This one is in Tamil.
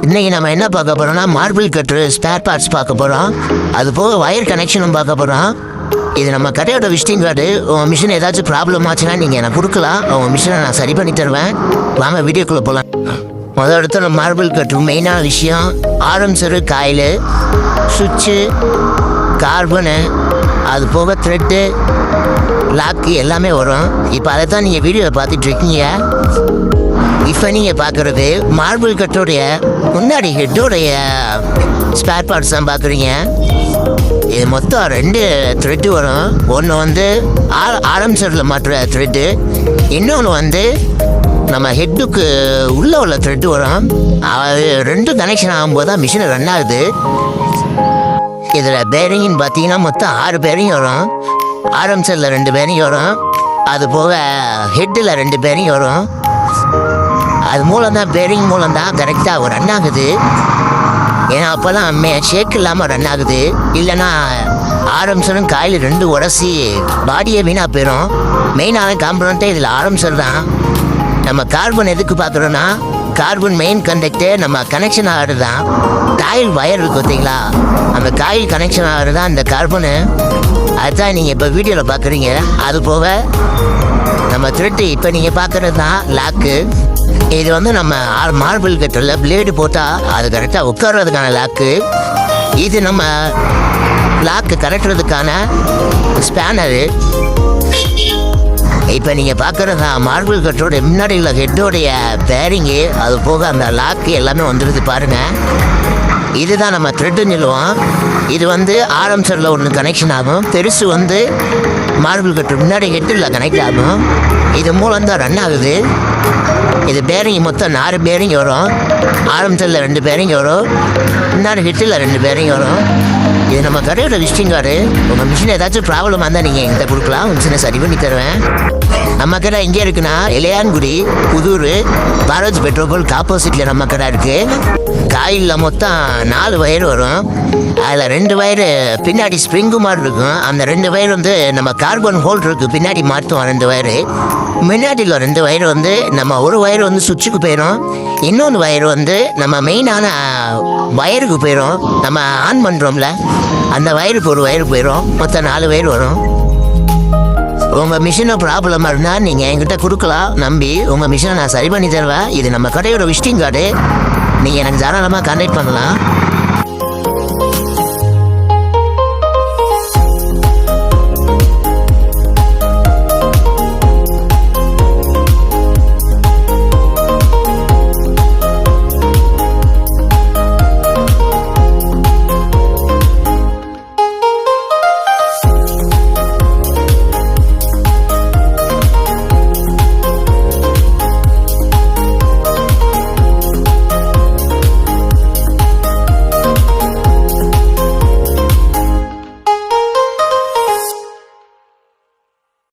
இன்றைக்கி நம்ம என்ன பார்க்க போகிறோம்னா மார்பிள் கட்ரு ஸ்பேர் பார்ட்ஸ் பார்க்க போகிறோம். அது போக ஒயர் கனெக்ஷனும் பார்க்க போகிறோம். இது நம்ம கடையோட விசிட்டிங் கார்டு. உங்கள் மிஷின் ஏதாச்சும் ப்ராப்ளம் ஆச்சுன்னா நீங்கள் எனக்கு கொடுக்கலாம். உங்கள் மிஷினை நான் சரி பண்ணி தருவேன். வாங்க வீடியோக்குள்ளே போகலாம். முதல் இடத்துல மார்பிள் கட்ரு மெயினான விஷயம் ஆரம்சரு, காயில், சுவிட்சு, கார்பனு, அது போக த்ரெட்டு, லாக்கு எல்லாமே வரும். இப்போ அதை தான் நீங்கள் வீடியோவில் பார்த்துட்ருக்கீங்க. இப்போ நீங்கள் பார்க்குறது மார்பிள் கட்டோடைய முன்னாடி ஹெட்டோடைய ஸ்பேர் பார்ட்ஸ் தான் பார்க்குறீங்க. இது மொத்தம் 2 த்ரெட்டு வரும். ஒன்று வந்து ஆரம்சரில் மாட்டுற த்ரெட்டு, இன்னொன்று வந்து நம்ம ஹெட்டுக்கு உள்ளே உள்ள த்ரெட்டு வரும். அது 2 கனெக்ஷன் ஆகும்போது தான் மிஷின் ரன் ஆகுது. இதில் பேரிங்னு பார்த்தீங்கன்னா மொத்தம் 6 பேரிங் வரும். ஆரம்சரில் 2 பேரிங் வரும். அது போக ஹெட்டில் 2 பேரிங் வரும். அது மூலம் தான் பேரிங் மூலம் தான் கரெக்டாக ரன் ஆகுது. ஏன்னா அப்போ தான் ஷேக் இல்லாமல் ரன் ஆகுது. இல்லைன்னா ஆரம்சரும் காயில் 2 உடச்சி பாடியே வீணாக போயிடும். மெயினான காம்பனண்ட்டே இதில் ஆரம்சர் தான். நம்ம கார்பன் எதுக்கு பார்க்குறோன்னா கார்பன் மெயின் கண்டக்டர் நம்ம கனெக்ஷன் ஆகிறது தான். காயில் வயர் இருக்கு பார்த்தீங்களா, அந்த காயில் கனெக்ஷன் ஆகிறது தான் இந்த கார்பனு. அதுதான் நீங்கள் இப்போ வீடியோவில் பார்க்குறீங்க. அது போக நம்ம த்ரெட்டு இப்போ நீங்கள் பார்க்குறது தான் லாக்கு. இது வந்து நம்ம மார்பிள் கட்டரில் பிளேடு போட்டால் அது கரெக்டாக உட்கார்றதுக்கான லாக்கு. இது நம்ம லாக்கு கரெக்டுறதுக்கான ஸ்பேனரு. இப்போ நீங்கள் பார்க்குறது தான் மார்பிள் கட்டரோட முன்னாடி உள்ள ஹெட்டோடைய பேரிங்கு, அது போக அந்த லாக்கு எல்லாமே வந்துடுது பாருங்கள். இதுதான் நம்ம த்ரெட்டுன்னு சொல்லுவோம். இது வந்து ஆரம்சரில் ஒன்று கனெக்ஷன் ஆகும். பெருசு வந்து மார்பிள் கட்டர் முன்னாடி ஹெட்டில் கனெக்ட் ஆகும். இது மூலம் தான் ரன் ஆகுது. இது பேரிங் மொத்தம் 4 பேரிங் வரும். ஆரம்சரில் 2 பேரிங் வரும். முன்னாடி ஹெட்டில் 2 பேரிங் வரும். இது நம்ம கடையோட விசிட்டிங் கார்டு. உங்கள் மிஷின் ஏதாச்சும் ப்ராப்ளமாக இருந்தால் நீங்கள் என்கிட்ட கொடுக்கலாம். மிஷினை சரி பண்ணி தருவேன். நம்ம கடை எங்கே இருக்குன்னா இளையான்குடி, புதூர், பாரத் பெட்ரோல் பங்க் ஆப்போசிட்டில் நம்ம கடை இருக்குது. காயில் மொத்தம் 4 வயர் வரும். அதில் 2 வயரு பின்னாடி ஸ்ப்ரிங்கு மாதிரி இருக்கும். அந்த 2 வயர் வந்து நம்ம கார்பன் ஹோல்ட் இருக்குது, பின்னாடி மாற்றுவோம் 2 வயரு. முன்னாடியில் 2 வயர் வந்து நம்ம ஒரு வயர் வந்து சுவிட்சுக்கு போயிடும். இன்னொன்று வயர் வந்து நம்ம மெயினான வயருக்கு போயிடும். நம்ம ஆன் பண்ணுறோம்ல அந்த வயருக்கு ஒரு வயர் போயிடும். மொத்தம் 4 வயர் வரும். உங்கள் மிஷினை ப்ராப்ளமாக இருந்தால் நீங்கள் என்கிட்ட கொடுக்கலாம். நம்பி உங்கள் மிஷினை நான் சரி பண்ணி தருவேன். இது நம்ம கடையோட விசிட்டிங் கார்டு. நீங்கள் எனக்கு தாராளமாக கான்டாக்ட் பண்ணலாம்.